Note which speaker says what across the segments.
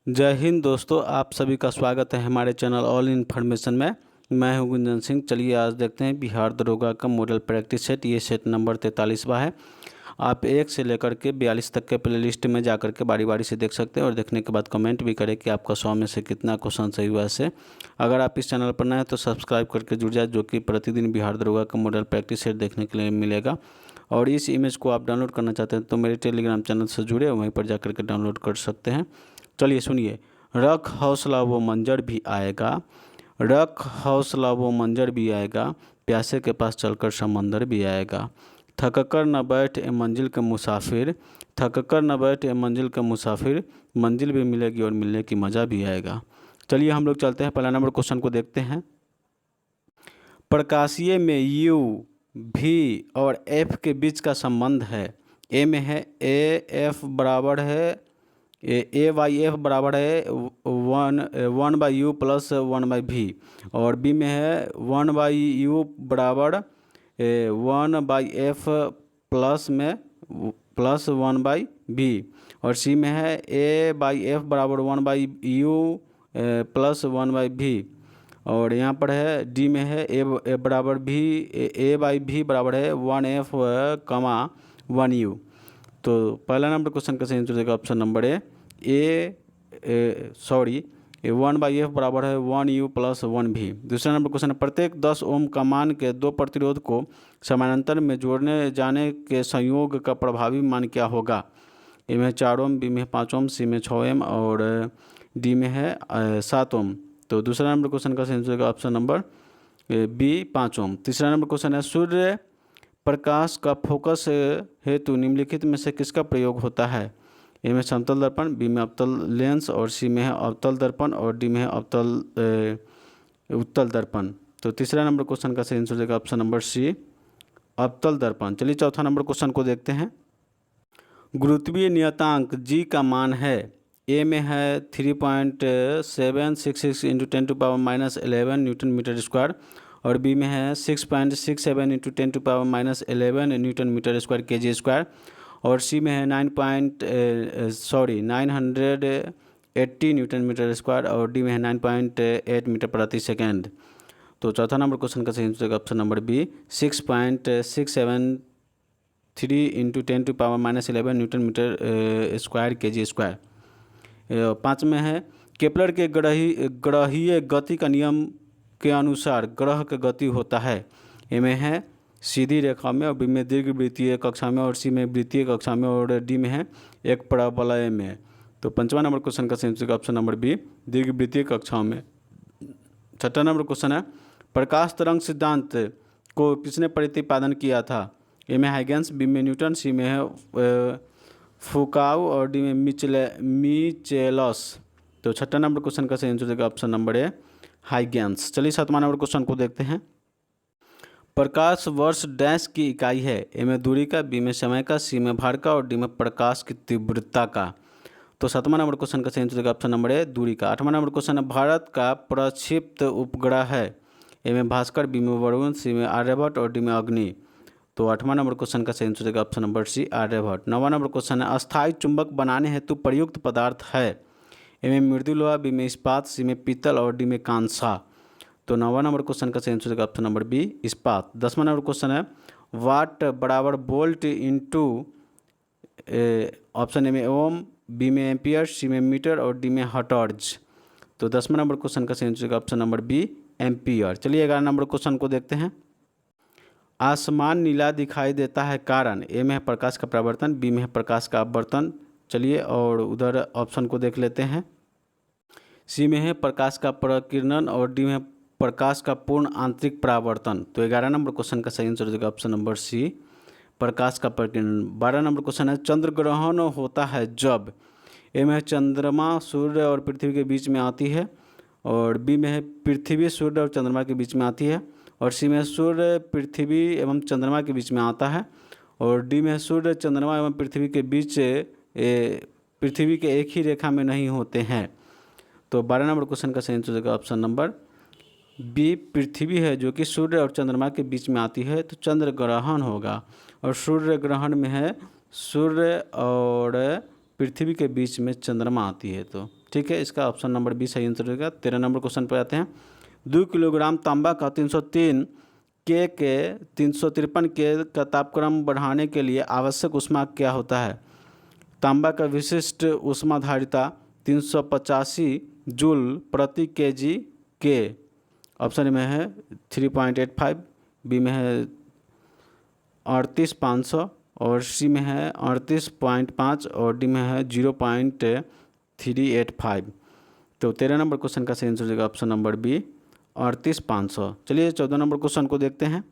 Speaker 1: जय हिंद दोस्तों, आप सभी का स्वागत है हमारे चैनल ऑल इन्फॉर्मेशन में। मैं हूं गुंजन सिंह। चलिए आज देखते हैं बिहार दरोगा का मॉडल प्रैक्टिस सेट। ये सेट नंबर 43वां है। आप 1 से लेकर के 42 तक के प्लेलिस्ट में जा कर के बारी बारी से देख सकते हैं और देखने के बाद कमेंट भी करें कि आपका 100 में से कितना क्वेश्चन सही हुआ है। अगर आप इस चैनल पर नए हैं तो सब्सक्राइब करके जुड़ जाए, जो कि प्रतिदिन बिहार दरोगा का मॉडल प्रैक्टिस सेट देखने के लिए मिलेगा। और इस इमेज को आप डाउनलोड करना चाहते हैं तो मेरे टेलीग्राम चैनल से जुड़े, वहीं पर जा कर के डाउनलोड कर सकते हैं। चलिए सुनिए। रख हौसला वो मंजर भी आएगा, रख हौसला वो मंजर भी आएगा, प्यासे के पास चलकर समंदर भी आएगा। थक कर न बैठ ए मंजिल के मुसाफिर, थक कर न बैठ ए मंजिल के मुसाफिर, मंजिल भी मिलेगी और मिलने की मज़ा भी आएगा। चलिए हम लोग चलते हैं, पहला नंबर क्वेश्चन को देखते हैं। प्रकाशीय में यू, भी और एफ के बीच का संबंध है। ए में है ए एफ बराबर है ए बाई एफ बराबर है 1/u प्लस 1/v, और बी में है 1/u बराबर 1/f प्लस 1/v, और सी में है a/f बराबर 1/u प्लस 1/v, और यहाँ पर है डी में है ए बराबर भी a/v बराबर है 1f, 1u। तो पहला नंबर क्वेश्चन का सही आंसर देगा ऑप्शन नंबर ए 1/f बराबर है 1u प्लस 1v। दूसरा नंबर क्वेश्चन है, प्रत्येक 10 ओम का मान के दो प्रतिरोध को समानांतर में जोड़ने जाने के संयोग का प्रभावी मान क्या होगा। ए में 4 ओम, बी में 5 ओम, सी में 6 ओम, और डी में है 7 ओम। तो दूसरा नंबर क्वेश्चन का सही आंसर देगा ऑप्शन नंबर बी 5 ओम। तीसरा नंबर क्वेश्चन है, सूर्य प्रकाश का फोकस हेतु निम्नलिखित में से किसका प्रयोग होता है। ए में समतल दर्पण, बी में अवतल लेंस, और सी में है अवतल दर्पण, और डी में है उत्तल दर्पण। तो तीसरा नंबर क्वेश्चन का सही आंसर देगा ऑप्शन नंबर सी, अवतल दर्पण। चलिए चौथा नंबर क्वेश्चन को देखते हैं। गुरुत्वीय नियतांक जी का मान है। ए में है 3.766 इंटू 10⁻11 न्यूटन मीटर स्क्वायर, और बी में है 6.67 into 10⁻11 newton metre square kg square, और सी में है 980 न्यूटन मीटर स्क्वायर, और डी में है 9.8 मीटर प्रति सेकेंड। तो चौथा नंबर क्वेश्चन का सही answer option number B 6.673 into 10⁻11 newton metre square kg square. पाँच में है, केपलर के ग्रहीय गति का नियम के अनुसार ग्रह का गति होता है। ए में है सीधी रेखा में, और बी में दीर्घवृत्तीय कक्षा में, और सी में वृत्तीय कक्षा में, और डी में है एक परवलय में। तो पंचवा नंबर क्वेश्चन का सही आंसर ऑप्शन नंबर बी दीर्घवृत्तीय कक्षाओं में। छठा नंबर क्वेश्चन है, प्रकाश तरंग सिद्धांत को किसने प्रतिपादन किया था। ए में हाइगेंस, बी में न्यूटन, सी में है फुकाऊ, और डी में मिचेलस। तो छठा नंबर क्वेश्चन का सही आंसर देगा ऑप्शन नंबर ए हाइगेंस। चलिए सातवां नंबर क्वेश्चन को देखते हैं। प्रकाश वर्ष डैश की इकाई है। ए में दूरी का, बी में समय का, सी में भार का, और डी में प्रकाश की तीव्रता का। तो सातवां नंबर क्वेश्चन का सही आंसर देगा ऑप्शन नंबर ए दूरी का। आठवां नंबर क्वेश्चन है, भारत का प्रक्षिप्त उपग्रह है। ए में भास्कर, बी में वरुण, सी में आर्यभट्ट, और डी में अग्नि। तो आठवां नंबर क्वेश्चन का सही आंसर देगा ऑप्शन नंबर सी आर्यभट्ट। नौवां नंबर क्वेश्चन है, अस्थायी चुंबक बनाने हेतु प्रयुक्त पदार्थ है। ए में मृदु लोहा, बी में इस्पात, सी में पीतल, और डी में कांसा। तो नौवां नंबर क्वेश्चन का सही आंसर देगा ऑप्शन नंबर बी इस्पात। 10वां नंबर क्वेश्चन है, वाट बराबर वोल्ट इंटू ऑप्शन ए में ओम, बी में एम्पियर, सी में मीटर, और डी में हर्ट्ज। तो 10वां नंबर क्वेश्चन का सही आंसर देगा ऑप्शन नंबर बी एम्पियर। चलिए 11 नंबर क्वेश्चन को देखते हैं। आसमान नीला दिखाई देता है कारण। ए में है प्रकाश का परावर्तन, बी में है प्रकाश का अपवर्तन। चलिए और उधर ऑप्शन को देख लेते हैं। सी में है प्रकाश का प्रकीर्णन, और डी में है प्रकाश का पूर्ण आंतरिक परावर्तन। तो 11 नंबर क्वेश्चन का सही आंसर देगा ऑप्शन नंबर सी प्रकाश का प्रकीर्णन। 12 नंबर क्वेश्चन है, चंद्र ग्रहण होता है जब। ए में है चंद्रमा सूर्य और पृथ्वी के बीच में आती है, और बी में है पृथ्वी सूर्य और चंद्रमा के बीच में आती है, और सी में सूर्य पृथ्वी एवं चंद्रमा के बीच में आता है, और डी में सूर्य चंद्रमा एवं पृथ्वी के बीच पृथ्वी के एक ही रेखा में नहीं होते हैं। तो 12 नंबर क्वेश्चन का सही आंसर देगा ऑप्शन नंबर बी पृथ्वी है, जो कि सूर्य और चंद्रमा के बीच में आती है, तो चंद्र ग्रहण होगा। और सूर्य ग्रहण में है सूर्य और पृथ्वी के बीच में चंद्रमा आती है। तो ठीक है, इसका ऑप्शन नंबर बी सही आंसर होगा। 13 नंबर क्वेश्चन पर आते हैं। 2 किलोग्राम तांबा का 303 के 353 के का तापक्रम बढ़ाने के लिए आवश्यक ऊष्मा क्या होता है? तांबा का विशिष्ट ऊष्माधारिता 385 जूल प्रति केजी के। ऑप्शन में है 3.85, बी में है 38,500 और सी में है 38.5 और डी में है 0.385। तो 13 नंबर क्वेश्चन का सही आंसर हो जाएगा ऑप्शन नंबर बी 38,500। चलिए 14 नंबर क्वेश्चन को देखते हैं।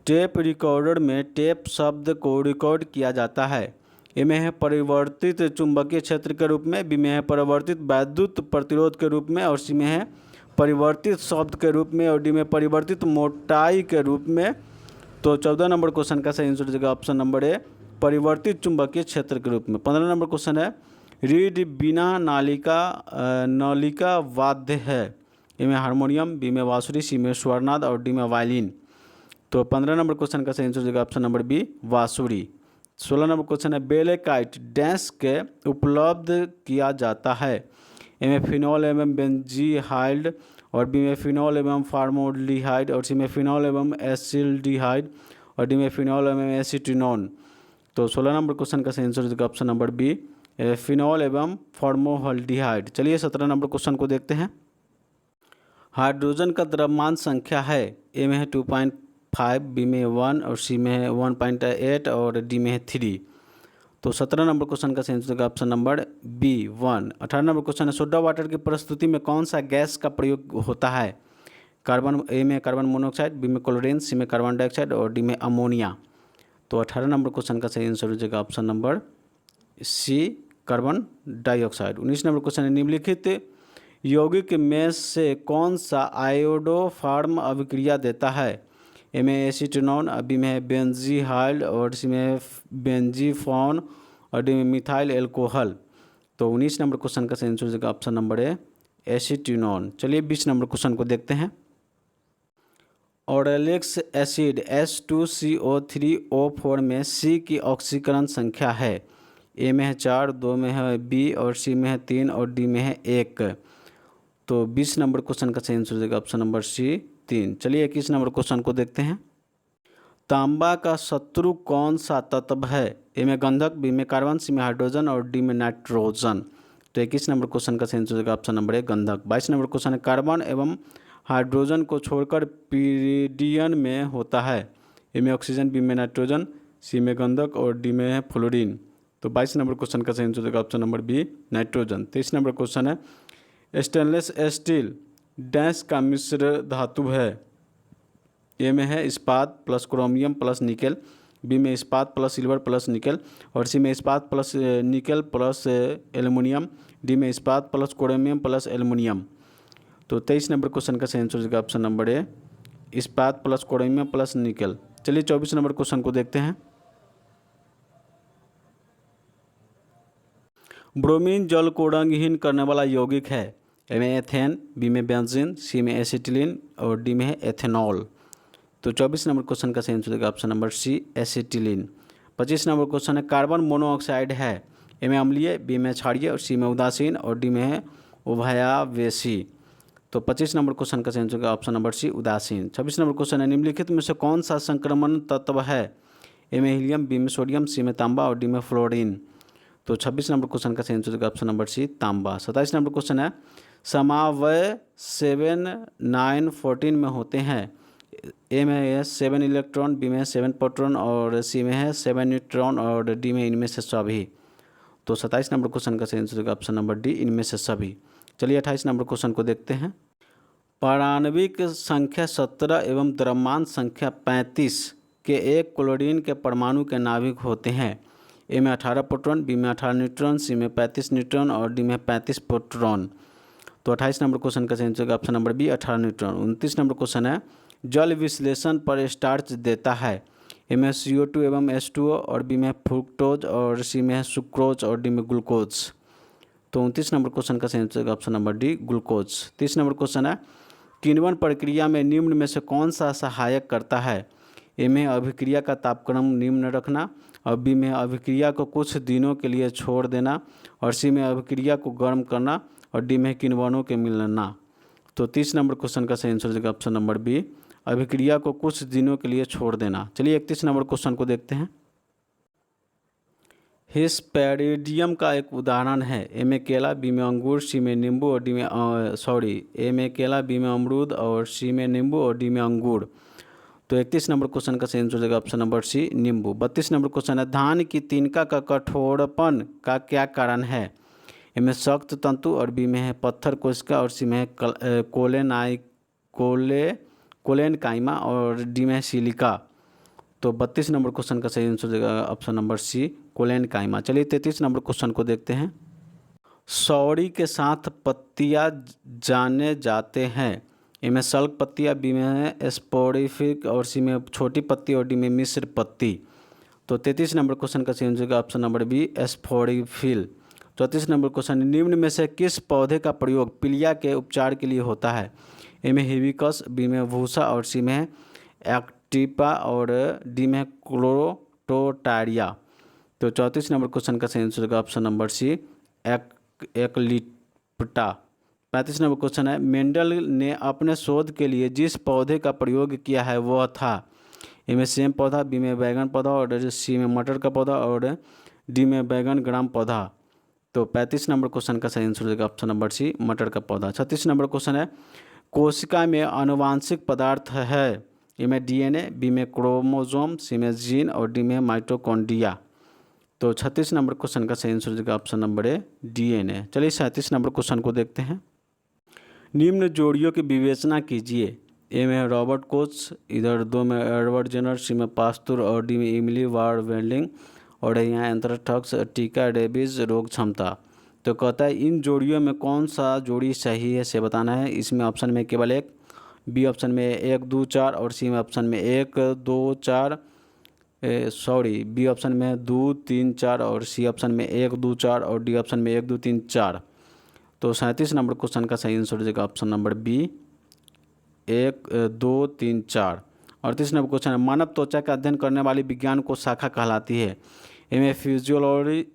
Speaker 1: टेप रिकॉर्डर में टेप शब्द को रिकॉर्ड किया जाता है। ए में है परिवर्तित चुंबकीय क्षेत्र के रूप में, बी में है परिवर्तित वैद्युत प्रतिरोध के रूप में और सी में है परिवर्तित शब्द के रूप में और डी में परिवर्तित मोटाई के रूप में। तो 14 नंबर क्वेश्चन का सही आंसर हो जाएगा ऑप्शन नंबर ए परिवर्तित चुंबकीय क्षेत्र के रूप में। 15 नंबर क्वेश्चन है रीड बिना नालिका वाद्य है। ए में हारमोनियम, बी में बांसुरी, सी में स्वरनाद और डी में वायलिन। तो 15 नंबर क्वेश्चन का सही आंसर हो जाएगा ऑप्शन नंबर बी बांसुरी। 16 नंबर क्वेश्चन है बेलेकाइट डैश के उपलब्ध किया जाता है। ए में फिनॉल एवं बेंजीहाइड और बी में फिनॉल एवं फार्मोल्डिहाइड और सी में फिनॉल एवं एसिल्डिहाइड और डी में फिनॉल एवं एसीटिनोन। तो 16 नंबर क्वेश्चन का सही आंसर हो जाएगा ऑप्शन नंबर बी फिनॉल एवं फॉर्मोल्डिहाइड। चलिए 17 नंबर क्वेश्चन को देखते हैं। हाइड्रोजन का द्रव्यमान संख्या है। ए में है 2.5, बी में 1 और सी में है 1.8 और डी में है 3। तो 17 नंबर क्वेश्चन का सही आंसर होगा option number B 1। 18 number question है सोडा वाटर की प्रस्तुति में कौन सा गैस का प्रयोग होता है? कार्बन, ए में कार्बन मोनोऑक्साइड, बी में क्लोरीन, सी में कार्बन डाइऑक्साइड और डी में अमोनिया। तो 18 नंबर क्वेश्चन का सही आंसर हो जाएगा option number C carbon dioxide. 19 number question है निम्नलिखित यौगिक में से कौन सा आयोडोफार्म अभिक्रिया देता है? ए में एसीटिनोन, बी में है बेंजीहाइड और सी में बेंजीफॉन और डी में मिथाइल एल्कोहल। तो 19 नंबर क्वेश्चन का सही आंसर हो जाएगा ऑप्शन नंबर ए एसीटिनोन। चलिए 20 नंबर क्वेश्चन को देखते हैं। ऑरेलिक एसिड H2CO3O4 में सी की ऑक्सीकरण संख्या है। ए में है 4, 2 में है बी और सी में है 3 और डी में है 1। तो 20 नंबर क्वेश्चन का सही आंसर हो जाएगा ऑप्शन नंबर सी 3। चलिए 21 नंबर क्वेश्चन को देखते हैं। तांबा का शत्रु कौन सा तत्व है? ए में गंधक, बी में कार्बन, सी में हाइड्रोजन और डी में नाइट्रोजन। तो 21 नंबर क्वेश्चन का सही आंसर हो जाएगा ऑप्शन नंबर ए गंधक। 22 नंबर क्वेश्चन है कार्बन एवं हाइड्रोजन को छोड़कर पीरिडियन में होता है। ए में ऑक्सीजन, बी में नाइट्रोजन, सी में गंधक और डी में है फ्लोरीन। तो 22 नंबर क्वेश्चन का सही आंसर हो जाएगा option number B nitrogen. 23 number question है स्टेनलेस स्टील डैश का मिश्र धातु है। ए में है इस्पात plus chromium plus nickel, B में इस्पात प्लस सिल्वर प्लस निकेल और सी में इस्पात plus nickel plus aluminium, D में इस्पात प्लस क्रोमियम प्लस एल्युमिनियम। तो 23 नंबर क्वेश्चन का सही आंसर हो जाएगा ऑप्शन नंबर ए इस्पात प्लस क्रोमियम प्लस निकेल। चलिए 24 नंबर क्वेश्चन को देखते हैं। ब्रोमीन जल को रंगहीन करने वाला यौगिक है। ए में एथेन, बी में बेंजीन, सी में एसिटिलीन और डी में है एथेनॉल। तो 24 नंबर क्वेश्चन का सही आंसर होगा option number C acetylene. 25 number question है कार्बन मोनोऑक्साइड है। ए में अम्लीय, बी में क्षारीय और सी में उदासीन और डी में है उभयावेशी। तो 25 नंबर क्वेश्चन का सही आंसर होगा ऑप्शन नंबर सी उदासीन। 26 नंबर क्वेश्चन है निम्नलिखित में से कौन सा संक्रमण तत्व है? ए में हीलियम, बी में सोडियम, सी में तांबा और डी में फ्लोरीन। तो 26 नंबर क्वेश्चन का सही आंसर होगा ऑप्शन नंबर सी तांबा। 27 नंबर क्वेश्चन है समावय 7, 9, 14 में होते हैं। ए में है 7 इलेक्ट्रॉन, बी में है 7 प्रोटॉन और सी में है 7 न्यूट्रॉन और डी में इनमें से सभी। तो 27 नंबर क्वेश्चन का सही आंसर होगा ऑप्शन नंबर डी इनमें से सभी। चलिए 28 नंबर क्वेश्चन को देखते हैं। पारमाणविक संख्या 17 एवं द्रव्यमान संख्या 35 के एक क्लोरीन के परमाणु के नाभिक होते हैं। ए में 18 प्रोटॉन, बी में 18 न्यूट्रॉन, सी में 35 न्यूट्रॉन और डी में 35 प्रोटॉन। तो 28 नंबर क्वेश्चन का सही आंसर होगा option number B 18 neutron. 29 number question है जल विश्लेषण पर स्टार्च देता है। ए में CO2 एवं H2O और बी में फ्रुक्टोज और सी में सुक्रोज और डी में ग्लूकोज। तो 29 नंबर क्वेश्चन का सही आंसर होगा option number D glucose. 30 number question है किण्वन प्रक्रिया में निम्न में से कौन सा सहायक करता है? ए में अभिक्रिया का तापक्रम निम्न रखना और बी में अभिक्रिया को कुछ दिनों के लिए छोड़ देना और सी में अभिक्रिया को गर्म करना और डी में किण्वों के मिलना। तो 30 नंबर क्वेश्चन का सही आंसर हो जाएगा ऑप्शन नंबर बी, अभिक्रिया को कुछ दिनों के लिए छोड़ देना। चलिए 31 नंबर क्वेश्चन को देखते हैं। हिस्पैरिडियम का एक उदाहरण है, ए में केला, बी में अंगूर, सी में नींबू और डी में ए में केला, बी में अमरूद और सी में नींबू और डी में अंगूर। तो 31 नंबर क्वेश्चन का सही आंसर हो जाएगा ऑप्शन नंबर सी, नींबू। 32 नंबर क्वेश्चन है, धान की तिनका का कठोरपन का क्या कारण है? ए में सख्त तंतु और बी में है पत्थर कोशिका और सी में है कोलेन काइमा और डी में है सिलिका। तो 32 नंबर क्वेश्चन का सही आंसर हो जाएगा ऑप्शन नंबर सी, कोलेन काइमा। चलिए 33 नंबर क्वेश्चन को देखते हैं। सौड़ी के साथ पत्तियां जाने जाते हैं, ए में सल्क पत्तियां, बी में है स्पोरिफिक और सी में छोटी पत्ती और डी में मिश्र पत्ती। तो 33 नंबर क्वेश्चन का सही आंसर होगा option number B, sporophyll. 34 number question, निम्न में से किस पौधे का प्रयोग पीलिया के उपचार के लिए होता है? ए में हिबिस्कस, बी में भूसा और सी में है एक्टिपा और डी में क्लोरोटोटारिया। तो 34 नंबर क्वेश्चन का सही आंसर होगा option number C, eclipta. 35 number question है, मेंडल ने अपने शोध के लिए जिस पौधे का प्रयोग किया है वह था? ए में सेम पौधा, बी में बैगन पौधा और सी में मटर का पौधा और डी में बैगन ग्राम पौधा। तो 35 नंबर क्वेश्चन का सही आंसर हो जाएगा ऑप्शन नंबर सी, मटर का पौधा। 36 नंबर क्वेश्चन है, कोशिका में आनुवांशिक पदार्थ है, ए में डीएनए, बी में क्रोमोसोम, सी में जीन और डी में माइटोकॉन्ड्रिया। तो 36 नंबर क्वेश्चन का सही आंसर हो जाएगा ऑप्शन नंबर ए, डीएनए। चलिए 37 नंबर क्वेश्चन को देखते हैं। निम्न जोड़ियों की विवेचना कीजिए। ए में रॉबर्ट कोच, इधर 2 में एडवर्ड जेनर, सी में पास्तुर और डी में इमिली वार वेल्डिंग और यहाँ एंथ्रेक्स टीका रेबीज रोग क्षमता। तो कहता है इन जोड़ियों में कौन सा जोड़ी सही है से बताना है। इसमें ऑप्शन में केवल एक, बी ऑप्शन में 1 2 4 और सी में ऑप्शन में 1 2 4 बी ऑप्शन में 2 3 4 और सी ऑप्शन में 1 2 4 और डी ऑप्शन में 1 2 3 4। तो 37 नंबर क्वेश्चन का सही आंसर हो जाएगा option number B, 1 2 3 4। 38 number question है, मानव त्वचा का अध्ययन करने वाली विज्ञान को शाखा कहलाती है? ए में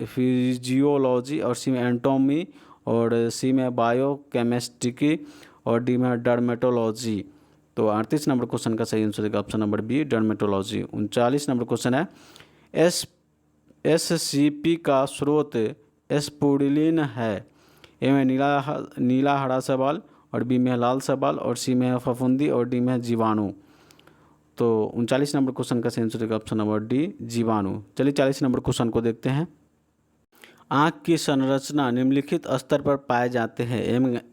Speaker 1: फिजियोलॉजी और सी में एंटोमी और सी में बायोकेमिस्ट्री और डी में डर्मेटोलॉजी। तो 38 नंबर क्वेश्चन का सही आंसर होगा option number B, dermatology. 39 number question है, SCP का स्रोत एस्पुरिन है, ए में नीला हरा सवाल और बी में लाल सवाल और सी में फफूंदी और डी में जीवाणु। तो 39 नंबर क्वेश्चन का सही आंसर होगा ऑप्शन नंबर डी, जीवाणु। चलिए 40 नंबर क्वेश्चन को देखते हैं। आँख की संरचना निम्नलिखित स्तर पर पाए जाते हैं,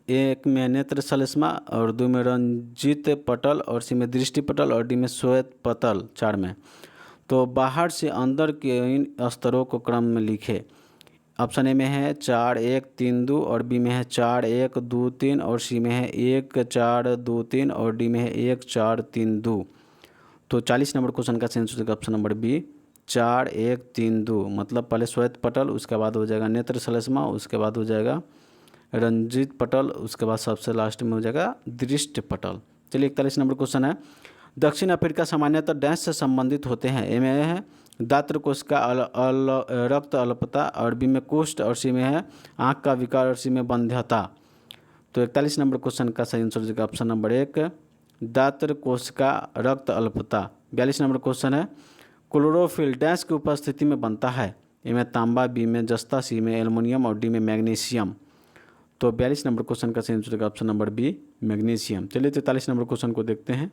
Speaker 1: एक में नेत्र श्लेष्मा और 2 में रंजित पटल और सी में दृष्टि पटल और डी में श्वेत पटल 4 में। तो बाहर से अंदर के इन स्तरों को क्रम में लिखे। ऑप्शन ए में है 4 1 3 2 और बी में है 4 1 2 3 और सी में है 1 4 2 3 और डी में है 1 4 3 2। तो 40 नंबर क्वेश्चन का सही आंसर होगा ऑप्शन नंबर बी, 4 1 3 2। मतलब पहले श्वेत पटल, उसके बाद हो जाएगा नेत्र श्लेष्मा, उसके बाद हो जाएगा रंजित पटल, उसके बाद सबसे लास्ट में हो जाएगा दृष्टि पटल। चलिए 41 नंबर क्वेश्चन है, दक्षिण अफ्रीका सामान्यतः डैश से संबंधित होते हैं? ए में है दात्र कोश का रक्त अल्पता और बी में कुष्ठ और सी में है आँख का विकार और सी में बंध्यता। तो 41 नंबर क्वेश्चन का सही आंसर हो जाएगा ऑप्शन नंबर 1, दात्र कोश का रक्त अल्पता। 42 नंबर क्वेश्चन है, क्लोरोफिल डैश की उपस्थिति में बनता है? ए में तांबा, बी में जस्ता, सी में एल्युमिनियम और डी में मैग्नीशियम। तो 42 नंबर क्वेश्चन का सही आंसर होगा ऑप्शन नंबर बी, मैग्नीशियम। चलिए 43 नंबर क्वेश्चन को देखते हैं।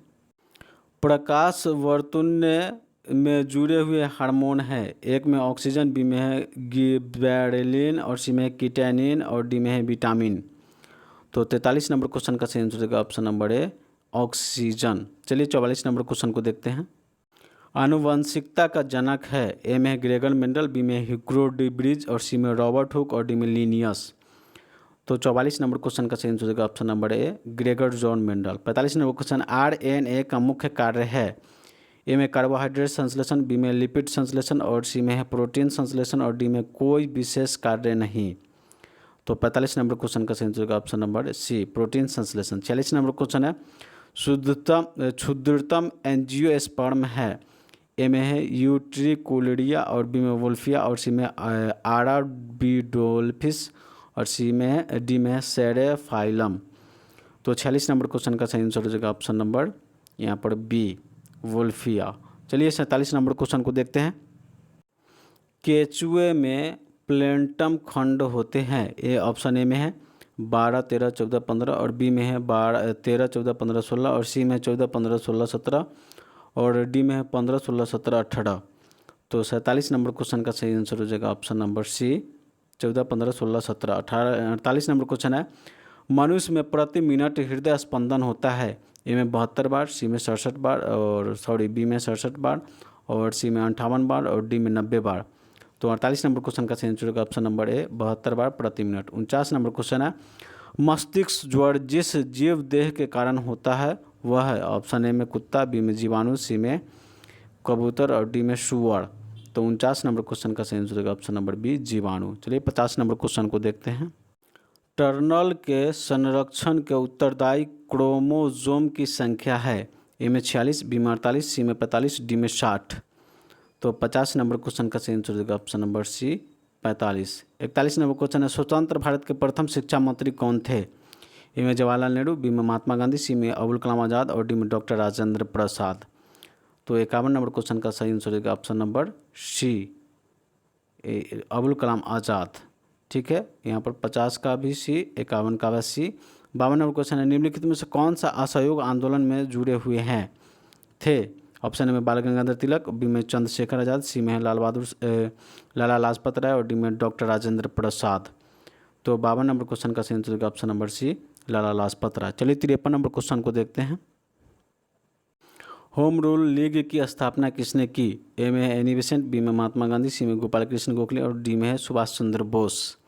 Speaker 1: प्रकाश वर्तुल्य में जुड़े हुए हार्मोन है, एक में ऑक्सीजन, बी में है गिबरेलिन और सी में किटेनिन और डी में है विटामिन। तो 43 नंबर क्वेश्चन का सही आंसर होगा ऑप्शन नंबर ए, ऑक्सीजन। चलिए 44 नंबर क्वेश्चन को देखते हैं। आनुवंशिकता का जनक है, ए में ग्रेगर मेंडल, बी में ह्यूगो डी ब्रिज और सी में रॉबर्ट हुक और डी में लिनियस। तो 44 नंबर क्वेश्चन का सही आंसर होगा option number A, Gregor John Mendel. 45 number question, RNA का मुख्य कार्य है? ए में कार्बोहाइड्रेट संश्लेषण, बी में लिपिड संश्लेषण और सी में है प्रोटीन संश्लेषण और डी में कोई विशेष कार्य नहीं। तो 45 नंबर क्वेश्चन का सही आंसर होगा ऑप्शन नंबर सी, प्रोटीन संश्लेषण। 46 नंबर क्वेश्चन है, क्षुद्रतम एंजियोस्पर्म है? ए में है यूट्रिकुलरिया और बी में वुल्फिया और सी में आराबिडोल्फिस और डी में है सेरेफाइलम। तो 46 नंबर क्वेश्चन का सही आंसर हो जाएगा ऑप्शन नंबर यहाँ पर बी वुल्फिया। चलिए 47 नंबर क्वेश्चन को देखते हैं। केचुए में प्लेंटम खंड होते हैं। ए ऑप्शन ए में है 12, 13, 14, 15 और बी में है 12, 13, 14, 15, 16 और सी में 14, 15, 16, 17 और डी में है 15, 16, 17, 18। तो 47 नंबर क्वेश्चन का सही आंसर हो जाएगा option number C 14, 15, 16, 17, 18। 48 number question है मनुष्य में प्रति मिनट हृदय स्पंदन होता है। ए में 72 बार, सी में 67 बार और बी में 67 बार और सी में 58 बार और डी में 90 बार। तो 48 नंबर क्वेश्चन का सही आंसर होगा ऑप्शन नंबर ए 72 बार प्रति मिनट। 49 नंबर क्वेश्चन है मस्तिष्क ज्वर जिस जीव देह के कारण होता है वह है। ऑप्शन ए में कुत्ता, बी में जीवाणु, सी में कबूतर और डी में सुअर। तो 49 नंबर क्वेश्चन का सही आंसर होगा ऑप्शन नंबर बी जीवाणु। चलिए 50 नंबर क्वेश्चन को देखते हैं। टर्नल के संरक्षण के उत्तरदायी क्रोमोसोम की संख्या है। ए में 46, बी में 48, सी में 45, डी में 60। तो 50 नंबर क्वेश्चन का सही आंसर होगा option number C 45। 41 number question है स्वतंत्र भारत के प्रथम शिक्षा मंत्री कौन थे। ए में जवाहरलाल नेहरू, बी में महात्मा गांधी, सी में अबुल कलाम आज़ाद और डी में डॉक्टर राजेंद्र प्रसाद। तो 51 नंबर क्वेश्चन का सही आंसर होगा ऑप्शन नंबर सी अबुल कलाम आज़ाद। ठीक है, यहाँ पर 50 का भी सी, 51 का भी सी। 52 नंबर क्वेश्चन है निम्नलिखित में से कौन सा असहयोग आंदोलन में जुड़े हुए हैं थे। ऑप्शन ए में बाल गंगाधर तिलक, बी में चंद्रशेखर आज़ाद, सी में लाला लाजपत राय और डी में डॉक्टर राजेंद्र प्रसाद। तो 52 नंबर क्वेश्चन का सही आंसर होगा ऑप्शन नंबर सी लाला लाजपत राय। चलिए 53 नंबर क्वेश्चन को देखते हैं। होम रूल लीग की स्थापना किसने की। ए में है एनी बेसेंट, बी में महात्मा गांधी, सी में गोपाल कृष्ण गोखले और डी में है सुभाष चंद्र बोस।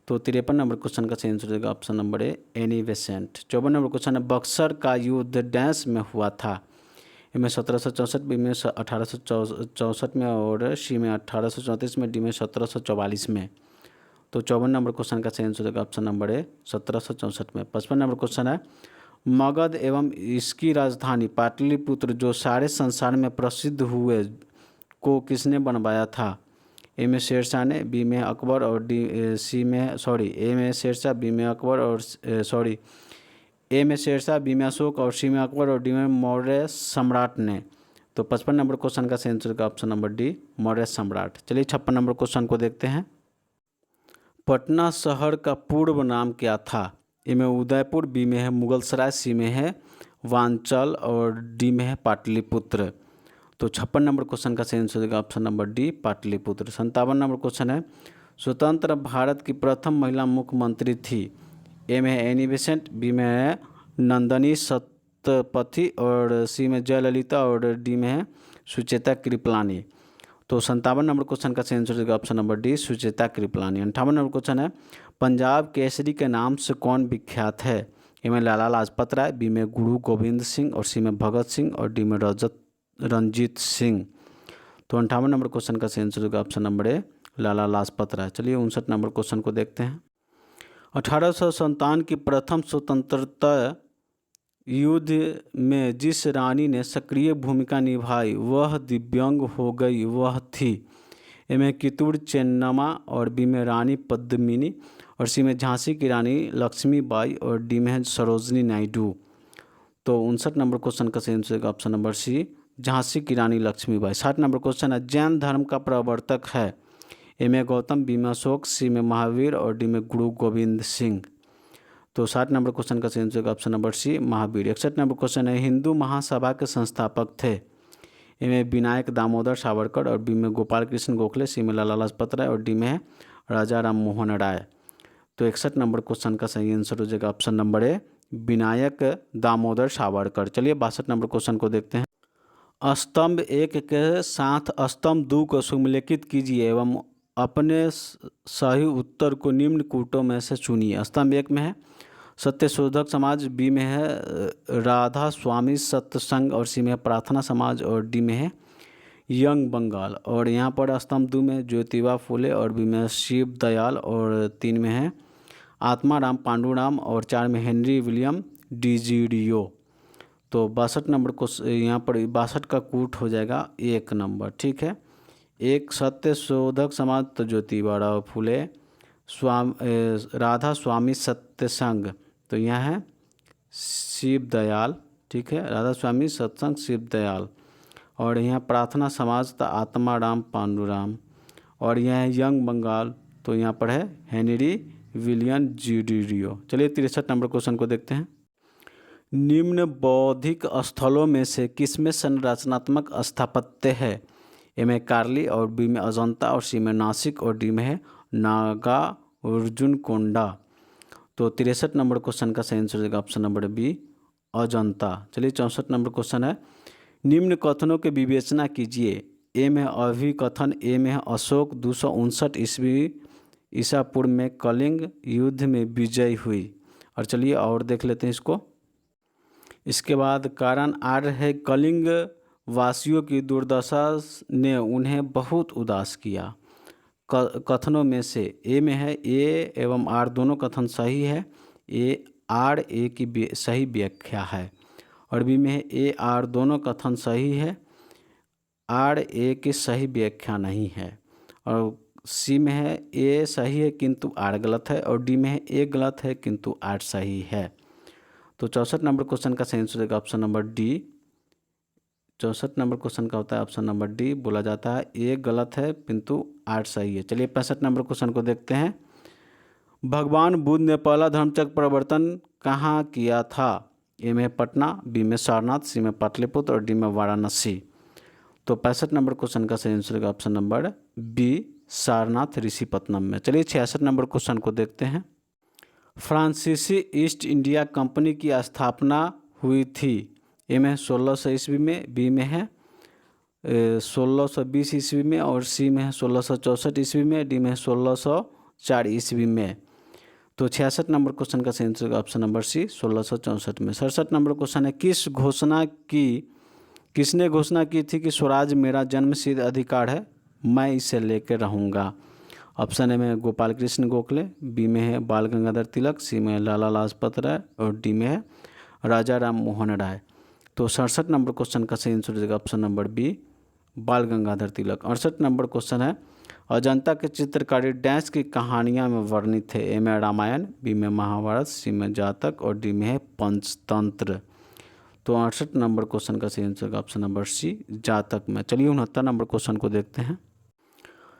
Speaker 1: तो 53 नंबर क्वेश्चन का सही आंसर होगा option number A Annie Besant. 54 number question है बक्सर का युद्ध डैश में हुआ था। ए में 1764, बी में 1864 में और सी में 1834 में, डी में 1744 में। तो 54 नंबर क्वेश्चन का सही आंसर होगा ऑप्शन नंबर ए 1764 में। 55 नंबर क्वेश्चन है मगध एवं इसकी राजधानी पाटलिपुत्र जो सारे संसार में प्रसिद्ध हुए को किसने बनवाया था। ए में शेरशाह ने, बी में अकबर और ए में शेरशाह, बी में अकबर और ए में शेरशाह, बी में अशोक और सी में अकबर और डी में मौर्य सम्राट ने। तो 55 नंबर क्वेश्चन का सही आंसर का ऑप्शन नंबर डी मौर्य सम्राट। चलिए 56 नंबर क्वेश्चन को देखते हैं। पटना शहर का पूर्व नाम क्या था। ए में उदयपुर, बी में है मुगलसराय, सी में है वांचल और डी में है पाटलिपुत्र। तो 56 नंबर क्वेश्चन का सही आंसर होगा option number D Pataliputra. 57 number question है स्वतंत्र भारत की प्रथम महिला मुख्यमंत्री थी। ए में है एनी बेसेंट, बी में है नंदनी सतपथी और सी में जयललिता और डी में है सुचेता कृपलानी। तो 57 नंबर क्वेश्चन का सही आंसर होगा option number D Sucheta Kripalani. 58 number question है पंजाब केसरी के नाम से कौन विख्यात है। ए में लाला लाजपत राय, बी में गुरु गोविंद सिंह और सी में भगत सिंह और डी में रंजीत सिंह। तो 58 नंबर क्वेश्चन का सही आंसर होगा option number A Lala Lajpat Rai. चलिए 59 नंबर क्वेश्चन को देखते हैं। 1857 की प्रथम स्वतंत्रता युद्ध में जिस रानी ने सक्रिय भूमिका निभाई वह दिव्यांग हो गई वह थी। ए में कितूर चेन्नम्मा और बी में रानी पद्मिनी और सी में झांसी की रानी लक्ष्मीबाई और डी में है सरोजनी नायडू। तो 59 नंबर क्वेश्चन का सही answer option number C Jhansi की रानी लक्ष्मीबाई। 60 नंबर क्वेश्चन है जैन धर्म का प्रवर्तक है। ए में गौतम, बी में अशोक, सी में महावीर और डी में गुरु गोविंद सिंह। तो 60 नंबर क्वेश्चन का सही answer option number C Mahavir. 61 number question है हिंदू महासभा के संस्थापक थे। ए में विनायक दामोदर सावरकर और बी में गोपाल कृष्ण गोखले, सी में लाला लाजपत राय और डी में है राजा राम मोहन राय। तो 61 नंबर क्वेश्चन का सही आंसर हो जाएगा option number A Vinayak Damodar Savarkar. चलिए 62 नंबर क्वेश्चन को देखते हैं। स्तंभ 1 के साथ स्तंभ 2 को सुमेलित कीजिए एवं अपने सही उत्तर को निम्न कूटों में से चुनिए। स्तंभ 1 में है सत्यशोधक समाज, बी में है राधा स्वामी सत्संग और सी में है प्रार्थना समाज और डी में है यंग बंगाल। और यहाँ पर स्तंभ 2 में ज्योतिबा फुले और बी में शिव दयाल और 3 में है आत्माराम पांडुराम और 4 में हेनरी विलियम डिजिडियो। तो 62 नंबर को यहाँ पर 62 का कूट हो जाएगा 1 नंबर, ठीक है। एक सत्य शोधक समाज तो ज्योतिबा फुले, राधा स्वामी सत्संग तो यहाँ है शिव दयाल, ठीक है, राधा स्वामी सत्संग शिव दयाल। और यहाँ प्रार्थना समाज तो आत्मा राम पांडुराम। और यहाँ है यंग बंगाल तो यहाँ पर है हेनरी विलियम जीडियो। चलिए 63 नंबर क्वेश्चन को देखते हैं। निम्न बौद्धिक स्थलों में से किसमें संरचनात्मक स्थापत्य है? ए में कार्ली और बी में अजंता और सी में नासिक और डी में है नागार्जुनकोंडा। तो 63 नंबर क्वेश्चन का सही आंसर हो जाएगा ऑप्शन नंबर बी अजंता। चलिए 64 नंबर क्वेश्चन है। निम्न कथनों की विवेचना कीजिए। ए में अभिकथन, ए में है अशोक 259 ईस्वी ईसा पूर्व में कलिंग युद्ध में विजय हुई। और चलिए और देख लेते हैं इसको। इसके बाद कारण आर्य है कलिंग वासियों की दुर्दशा ने उन्हें बहुत उदास किया। कथनों में से ए में है ए एवं आर दोनों कथन सही है। ए आर ए की सही व्याख्या है। और बी में है ए आर दोनों कथन सही है, आर ए की सही व्याख्या नहीं है। और सी में है ए सही है किंतु आर गलत है। और डी में है ए गलत है किंतु आर सही है। तो 64 नंबर क्वेश्चन का सही आंसर होगा option number D. 64 number question का होता है ऑप्शन नंबर डी, बोला जाता है ए गलत है किंतु आर सही है। चलिए 65 नंबर क्वेश्चन को देखते हैं। भगवान बुद्ध ने पहला धर्मचक्र परिवर्तन कहाँ किया था? ए में पटना, बी में सारनाथ, सी में पाटलिपुत्र और डी में वाराणसी। तो 65 नंबर क्वेश्चन का सही आंसर होगा option number B Sarnath Rishipattanam में। चलिए 66 नंबर क्वेश्चन को देखते हैं। फ्रांसीसी ईस्ट इंडिया कंपनी की स्थापना हुई थी। ए में 1600 ईस्वी में, बी में है 1620 ईस्वी में और सी में है 1664 ईस्वी में, डी में 1604 ईस्वी में। तो 66 नंबर क्वेश्चन का सही आंसर ऑप्शन नंबर सी 1664 में। 67 नंबर क्वेश्चन है। किसने घोषणा की थी कि स्वराज मेरा जन्मसिद्ध अधिकार है, मैं इसे लेकर रहूँगा? ऑप्शन ए में गोपाल कृष्ण गोखले, बी में है बाल गंगाधर तिलक, सी में लाला लाजपत राय और डी में है राजा राम मोहन राय। तो 67 नंबर क्वेश्चन का सही आंसर हो जाएगा ऑप्शन नंबर बी बाल गंगाधर तिलक। 68 नंबर क्वेश्चन है। अजंता के चित्रकारी डैश की कहानियाँ में वर्णित है। ए में रामायण, बी में महाभारत, सी में जातक और डी में है पंचतंत्र। तो 68 नंबर क्वेश्चन का सही आंसर ऑप्शन नंबर सी जातक में। चलिए 69 नंबर क्वेश्चन को देखते हैं।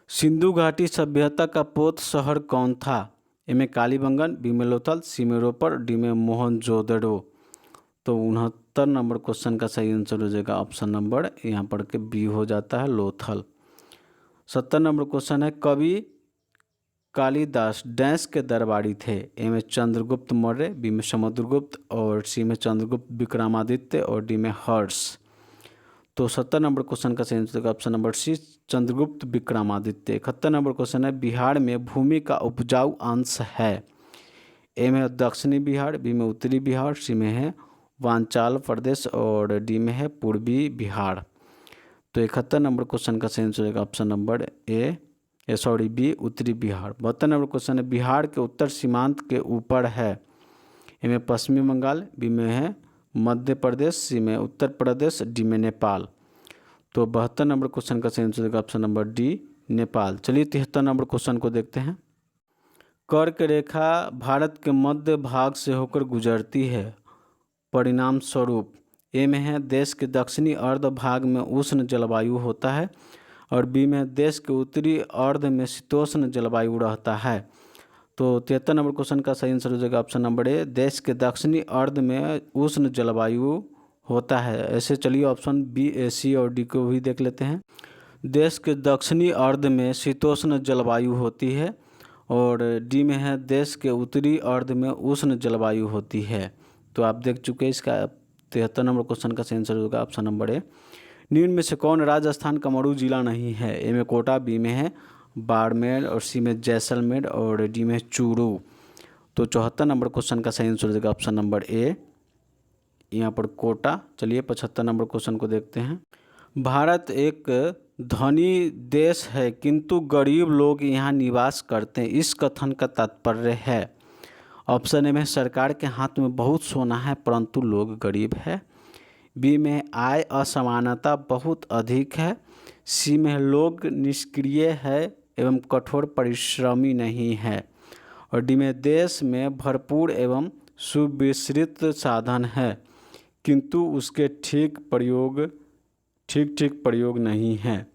Speaker 1: सिंधु घाटी सभ्यता का पोत शहर कौन था? ए में कालीबंगन, बी में लोथल, सी में रोपर, डी में मोहनजोदड़ो। तो 69 नंबर क्वेश्चन का सही आंसर हो जाएगा ऑप्शन नंबर यहाँ पर के बी हो जाता है लोथल। 70 नंबर क्वेश्चन है। कवि कालिदास डैश के दरबारी थे? ए में चंद्रगुप्त मौर्य, बी में समुद्रगुप्त और सी में चंद्रगुप्त विक्रमादित्य और डी में हर्ष। तो 70 नंबर क्वेश्चन का सही answer option number C Chandragupta Vikramaditya. 71 number question है। बिहार में भूमि का उपजाऊ अंश है। ए में दक्षिणी बिहार, बी में उत्तरी बिहार, सी में है वांचल प्रदेश और डी में है पूर्वी बिहार। तो 71 नंबर क्वेश्चन का सही आंसर ऑप्शन नंबर बी उत्तरी बिहार। 72 नंबर क्वेश्चन है। बिहार के उत्तर सीमांत के ऊपर है। ए में पश्चिमी बंगाल, बी में है मध्य प्रदेश, सी में उत्तर प्रदेश, डी में नेपाल। तो 72 नंबर क्वेश्चन का सही answer option number D Nepal. चलिए 73 नंबर क्वेश्चन को देखते हैं। कर्क रेखा भारत के मध्य भाग से होकर गुजरती है, परिणाम स्वरूप ए में है देश के दक्षिणी अर्ध भाग में उष्ण जलवायु होता है और बी में देश के उत्तरी अर्ध में शीतोष्ण जलवायु रहता है। तो 73 नंबर क्वेश्चन का सही आंसर हो जाएगा ऑप्शन नंबर ए देश के दक्षिणी अर्ध में उष्ण जलवायु होता है। ऐसे चलिए ऑप्शन बी, ए, सी और डी को भी देख लेते हैं। देश के दक्षिणी अर्ध में शीतोष्ण जलवायु होती है और डी में है देश के उत्तरी अर्ध में उष्ण जलवायु होती है। तो आप देख चुके हैं इसका 73 नंबर क्वेश्चन का सही आंसर होगा ऑप्शन नंबर ए। निम्न में से कौन राजस्थान का मरू जिला नहीं है? ए में कोटा, बी में है बाड़मेर और सी में जैसलमेर और डी में चूरू। तो 74 नंबर क्वेश्चन का सही आंसर होगा ऑप्शन नंबर ए यहाँ पर कोटा। चलिए 75 नंबर क्वेश्चन को देखते हैं। भारत एक धनी देश है किंतु गरीब लोग यहाँ निवास करते हैं, इस कथन का तात्पर्य है। ऑप्शन ए में सरकार के हाथ में बहुत सोना है परंतु लोग गरीब है। बी में आय असमानता बहुत अधिक है, सी में लोग निष्क्रिय है एवं कठोर परिश्रमी नहीं है, और डी में देश में भरपूर एवं सुविस्तृत साधन है किंतु उसके ठीक प्रयोग नहीं है।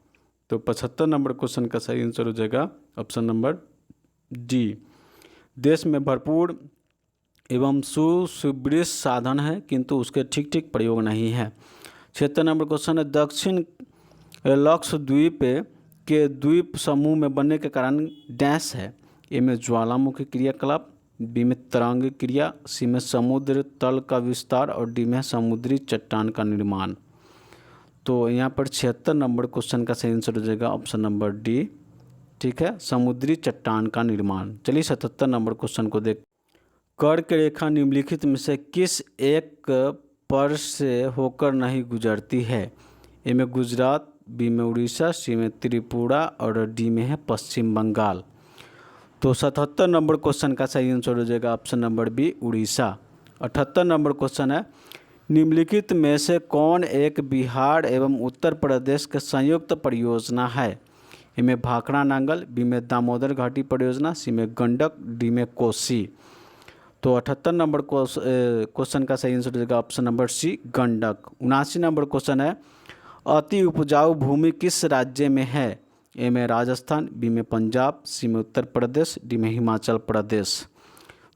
Speaker 1: तो 75 नंबर क्वेश्चन का सही आंसर हो जाएगा ऑप्शन नंबर डी। देश में भरपूर एवं सुविस्तृत साधन है किंतु उसके ठीक प्रयोग नहीं है। 76 नंबर क्वेश्चन है, दक्षिण लक्षद्वीप के द्वीप समूह में बनने के कारण डैश है। ए में ज्वालामुखी क्रियाकलाप, बी में तरंग क्रिया, सी में समुद्र तल का विस्तार, और डी में समुद्री चट्टान का निर्माण। तो यहाँ पर 76 नंबर क्वेश्चन का सही आंसर हो जाएगा ऑप्शन नंबर डी। ठीक है, समुद्री चट्टान का निर्माण। चलिए 77 नंबर क्वेश्चन को देख। कर्क रेखा निम्नलिखित में से किस एक पर से होकर नहीं गुजरती है। ए में गुजरात, बी में उड़ीसा, सी में त्रिपुरा, और डी में है पश्चिम बंगाल। तो 77 नंबर क्वेश्चन का सही आंसर हो जाएगा option number B, Orissa. 78 number question है, निम्नलिखित में से कौन एक बिहार एवं उत्तर प्रदेश के संयुक्त परियोजना है। ए में भाखड़ा नांगल, बी में दामोदर घाटी परियोजना, सी में गंडक, डी में कोसी। तो 78 नंबर क्वेश्चन का सही आंसर हो जाएगा option number C, Gandak. 79 number question है, अति उपजाऊ भूमि किस राज्य में है। ए में राजस्थान, बी में पंजाब, सी में उत्तर प्रदेश, डी में हिमाचल प्रदेश।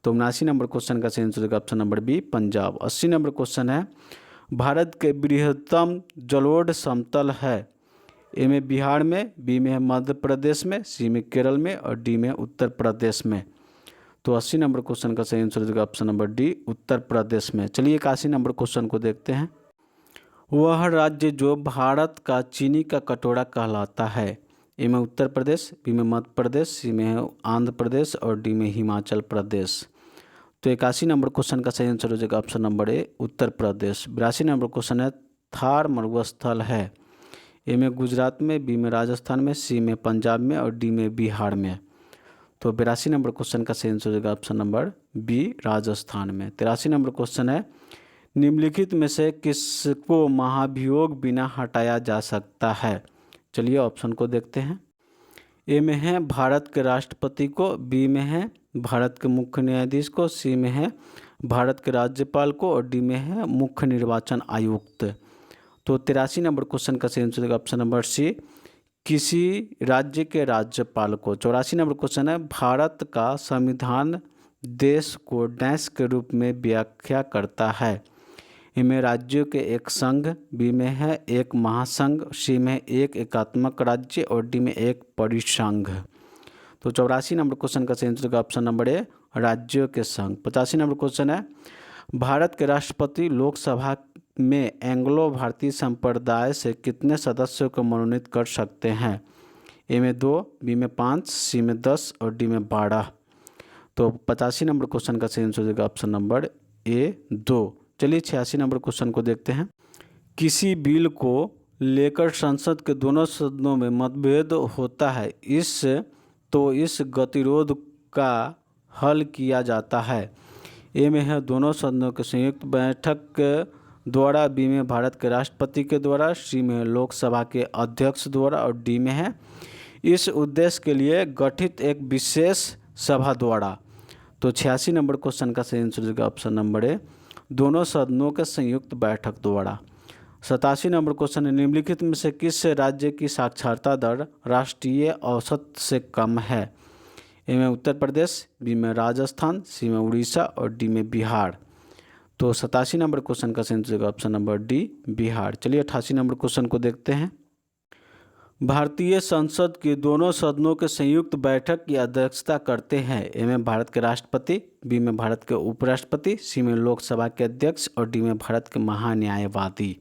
Speaker 1: तो 79 नंबर क्वेश्चन का सही आंसर होगा option number B, Punjab. 80 number question है, भारत के बृहत्तम जलोढ़ समतल है। ए में बिहार में, बी में है मध्य प्रदेश में, सी में केरल में, और डी में उत्तर प्रदेश में। तो 80 नंबर क्वेश्चन का सही आंसर होगा option number D, Uttar Pradesh में। चलिए 81 नंबर क्वेश्चन को देखते हैं। वह राज्य जो भारत का चीनी का कटोरा कहलाता है। ए में उत्तर प्रदेश, बी में मध्य प्रदेश, सी में है आंध्र प्रदेश, और डी में हिमाचल प्रदेश। तो 81 नंबर क्वेश्चन का सही आंसर हो जाएगा option number A, Uttar Pradesh. 82 number question है, थार मरुस्थल है। ए में गुजरात में, बी में राजस्थान में, सी में पंजाब में, और डी में बिहार में। तो 82 नंबर क्वेश्चन का सही आंसर हो जाएगा ऑप्शन नंबर बी, राजस्थान में। 83 नंबर क्वेश्चन है, निम्नलिखित में से किसको महाभियोग बिना हटाया जा सकता है। चलिए ऑप्शन को देखते हैं। ए में है भारत के राष्ट्रपति को, बी में है भारत के मुख्य न्यायाधीश को, सी में है भारत के राज्यपाल को, और डी में है मुख्य निर्वाचन आयुक्त। तो 83 नंबर क्वेश्चन का सही आंसर होगा ऑप्शन नंबर सी, किसी राज्य के राज्यपाल को। 84 नंबर क्वेश्चन है, भारत का संविधान देश को डैश के रूप में व्याख्या करता है। इनमें राज्यों के एक संघ, बी में है एक महासंघ, सी में एक एकात्मक राज्य, और डी में एक परिसंघ। तो 84 नंबर क्वेश्चन का सही आंसर होगा ऑप्शन नंबर ए, राज्यों के संघ। 85 नंबर क्वेश्चन है, भारत के राष्ट्रपति लोकसभा में एंग्लो भारतीय संप्रदाय से कितने सदस्यों को मनोनीत कर सकते हैं। ए में 2, बी में 5, सी में 10, और डी में 12। तो 85 नंबर क्वेश्चन का सही आंसर हो जाएगा ऑप्शन नंबर ए, 2। चलिए 86 नंबर क्वेश्चन को देखते हैं। किसी बिल को लेकर संसद के दोनों सदनों में मतभेद होता है, इस गतिरोध का हल किया जाता है। ए में है दोनों सदनों के संयुक्त बैठक के द्वारा, बी में भारत के राष्ट्रपति के द्वारा, सी में लोकसभा के अध्यक्ष द्वारा, और डी में है इस उद्देश्य के लिए गठित एक विशेष सभा द्वारा। तो 86 नंबर क्वेश्चन का सही आंसर होगा ऑप्शन नंबर ए, दोनों सदनों के संयुक्त बैठक द्वारा। 87 नंबर क्वेश्चन है, निम्नलिखित में से किस राज्य की साक्षरता दर राष्ट्रीय औसत से कम है। ए में उत्तर प्रदेश, बी में राजस्थान, सी में उड़ीसा, और डी में बिहार। तो 87 नंबर क्वेश्चन का सही आंसर होगा ऑप्शन नंबर डी, बिहार। चलिए 88 नंबर क्वेश्चन को देखते हैं। भारतीय संसद के दोनों सदनों के संयुक्त बैठक की अध्यक्षता करते हैं। ए में भारत के राष्ट्रपति, बी में भारत के उपराष्ट्रपति, सी में लोकसभा के अध्यक्ष, और डी में भारत के महान्यायवादी।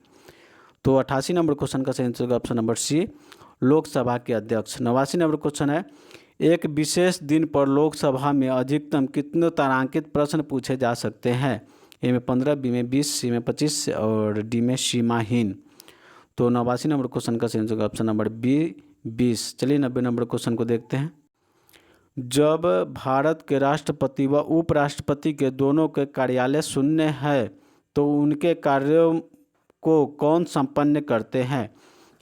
Speaker 1: तो 88 नंबर क्वेश्चन का सही आंसर होगा ऑप्शन नंबर सी, लोकसभा के अध्यक्ष। 89 नंबर क्वेश्चन है, एक विशेष दिन पर लोकसभा में अधिकतम कितने तारांकित प्रश्न पूछे जा सकते हैं। ए में 15, बी में 20, सी में 25, और डी में सीमाहीन। तो 89 नंबर क्वेश्चन का सही आंसर होगा ऑप्शन नंबर बी, 20। चलिए 90 नंबर क्वेश्चन को देखते हैं। जब भारत के राष्ट्रपति व उपराष्ट्रपति के दोनों के कार्यालय शून्य है तो उनके कार्यों को कौन संपन्न करते हैं?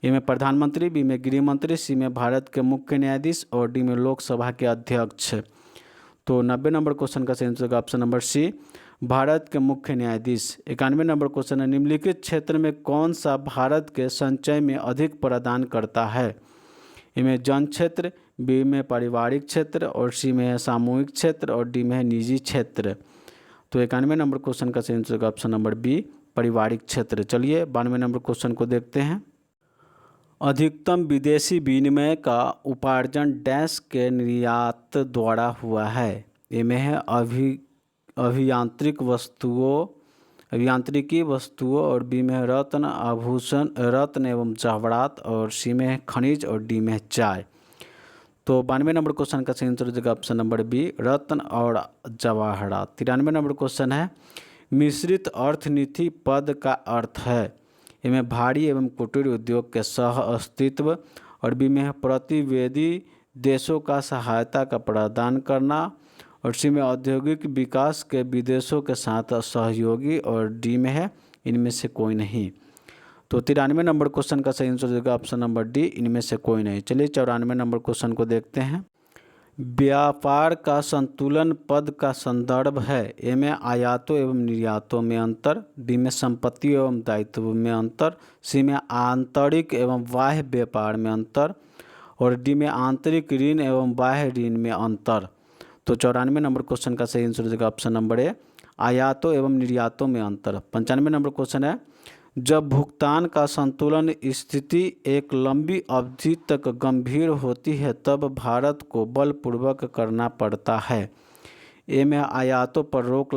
Speaker 1: ए में प्रधानमंत्री, बी में गृह मंत्री, सी में भारत के मुख्य न्यायाधीश और डी में लोकसभा के अध्यक्ष। तो 90 नंबर क्वेश्चन का सही आंसर होगा ऑप्शन नंबर सी, भारत के मुख्य न्यायाधीश। 91 नंबर क्वेश्चन है, निम्नलिखित क्षेत्र में कौन सा भारत के संचय में अधिक प्रदान करता है? ए में जन क्षेत्र, बी में पारिवारिक क्षेत्र और सी में है सामूहिक क्षेत्र और डी में है निजी क्षेत्र। तो 91 नंबर क्वेश्चन का सही आंसर होगा ऑप्शन नंबर बी, पारिवारिक क्षेत्र। चलिए 92 नंबर क्वेश्चन को देखते हैं। अधिकतम विदेशी विनिमय का उपार्जन डैश के निर्यात द्वारा हुआ है? ए में है अभियांत्रिकी वस्तुओं और बी में है रत्न आभूषण, रत्न एवं जवाहरात और सी में है खनिज और डी में है चाय। तो 92 नंबर क्वेश्चन का सही आंसर हो जाएगा ऑप्शन नंबर बी, रत्न और जवाहरात। 93 नंबर क्वेश्चन है, मिश्रित अर्थनीति पद का अर्थ है? ए में भारी एवं कुटीर उद्योग के सह अस्तित्व और बी में है प्रतिवेदी देशों का सहायता का प्रदान करना और सी में औद्योगिक विकास के विदेशों के साथ सहयोगी और डी में है इनमें से कोई नहीं। तो 93 नंबर क्वेश्चन का सही आंसर होगा ऑप्शन नंबर डी, इनमें से कोई नहीं। चलिए 94 नंबर क्वेश्चन को देखते हैं। व्यापार का संतुलन पद का संदर्भ है? ए में आयातों एवं निर्यातों में अंतर, बी में संपत्ति एवं दायित्व में अंतर, सी में आंतरिक एवं बाह्य व्यापार में अंतर और डी में आंतरिक ऋण एवं बाह्य ऋण में अंतर। तो 94 नंबर क्वेश्चन का सही आंसर हो जाएगा ऑप्शन नंबर ए, आयातों एवं निर्यातों में अंतर। 95 नंबर क्वेश्चन है, जब भुगतान का संतुलन स्थिति एक लंबी अवधि तक गंभीर होती है तब भारत को बलपूर्वक करना पड़ता है? ए में आयातों पर रोक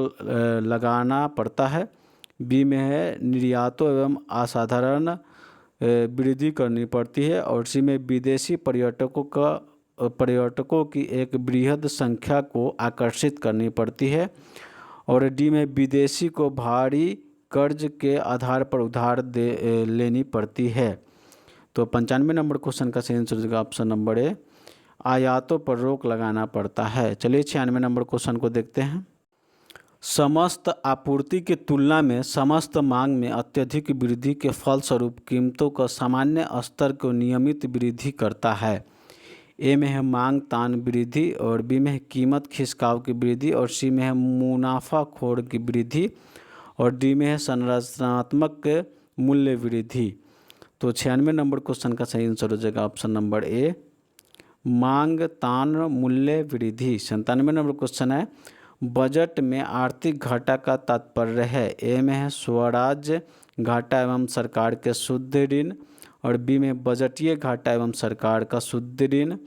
Speaker 1: लगाना पड़ता है, बी में है निर्यातों एवं असाधारण वृद्धि करनी पड़ती है और सी में विदेशी पर्यटकों की एक बृहद संख्या को आकर्षित करनी पड़ती है और डी में विदेशी को भारी कर्ज के आधार पर उधार लेनी पड़ती है। तो 95 नंबर क्वेश्चन का सही आंसर होगा ऑप्शन नंबर ए, आयातों पर रोक लगाना पड़ता है। चलिए 96 नंबर क्वेश्चन को देखते हैं। समस्त आपूर्ति की तुलना में समस्त मांग में अत्यधिक वृद्धि के फलस्वरूप कीमतों का सामान्य स्तर को नियमित वृद्धि करता है? ए में है मांग तान वृद्धि और बी में है कीमत खिसकाव की वृद्धि और सी में है मुनाफाखोर की वृद्धि और डी में है संरचनात्मक मूल्य वृद्धि। तो 96 नंबर क्वेश्चन का सही आंसर हो जाएगा ऑप्शन नंबर ए, मांग तान मूल्य वृद्धि। 97 नंबर क्वेश्चन है, बजट में आर्थिक घाटा का तात्पर्य है? ए में है स्वराज्य घाटा एवं सरकार के शुद्ध ऋण और बी में बजटीय घाटा एवं सरकार का शुद्ध ऋण,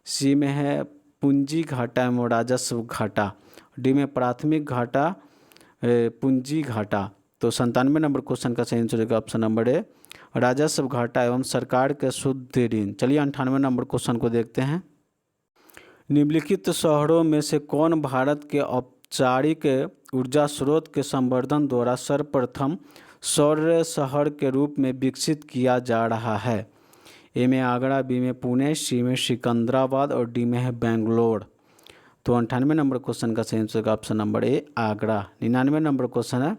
Speaker 1: सी में है पूंजी घाटा एवं राजस्व घाटा, डी में प्राथमिक घाटा पूंजी घाटा। तो 97 नंबर क्वेश्चन का सही आंसर होगा ऑप्शन नंबर ए, राजस्व घाटा एवं सरकार के शुद्ध ऋण। चलिए 98 नंबर क्वेश्चन को देखते हैं। निम्नलिखित शहरों में से कौन भारत के औपचारिक ऊर्जा स्रोत के संवर्धन द्वारा सर्वप्रथम सौर शहर के रूप में विकसित किया जा रहा है? ए में आगरा, बी में पुणे, सी में सिकंदराबाद और डी में है बेंगलोर। तो 98 नंबर क्वेश्चन का सही आंसर होगा option number A, Agra. 99 number question है,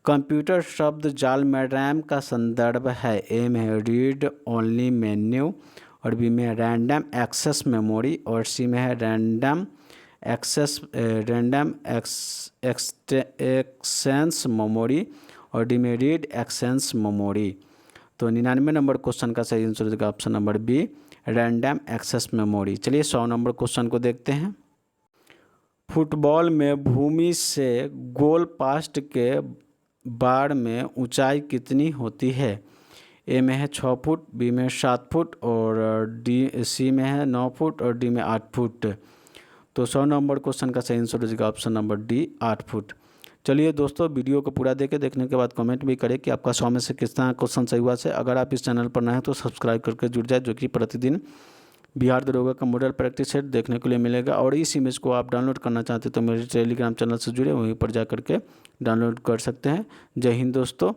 Speaker 1: कंप्यूटर शब्द जाल में रैम का संदर्भ है? ए में है रीड ओनली मेन्यू और बी में है रैंडम एक्सेस मेमोरी और सी में है रैंडम एक्सेस मेमोरी और डी में रीड एक्सेस मेमोरी। तो 99 नंबर क्वेश्चन का सही आंसर होगा option number B, random access memory. चलिए 100 नंबर क्वेश्चन को देखते हैं। फुटबॉल में भूमि से गोल पोस्ट के बाड़ में ऊंचाई कितनी होती है? ए में है 6 फुट, बी में 7 फुट और सी में है 9 फुट और डी में 8 फुट। तो 100 नंबर क्वेश्चन का सही आंसर होगा ऑप्शन नंबर डी, 8 फुट। चलिए दोस्तों, वीडियो को पूरा देखने के बाद कमेंट भी करें कि आपका 100 में से कितना क्वेश्चन सही हुआ है। अगर आप इस चैनल पर नए हैं तो सब्सक्राइब करके जुड़ जाए, जो कि प्रतिदिन बिहार दरोगा का मॉडल प्रैक्टिस सेट देखने के लिए मिलेगा। और इस इमेज को आप डाउनलोड करना चाहते हैं तो मेरे टेलीग्राम चैनल से जुड़े, वहीं पर जा करके डाउनलोड कर सकते हैं। जय हिंद दोस्तों।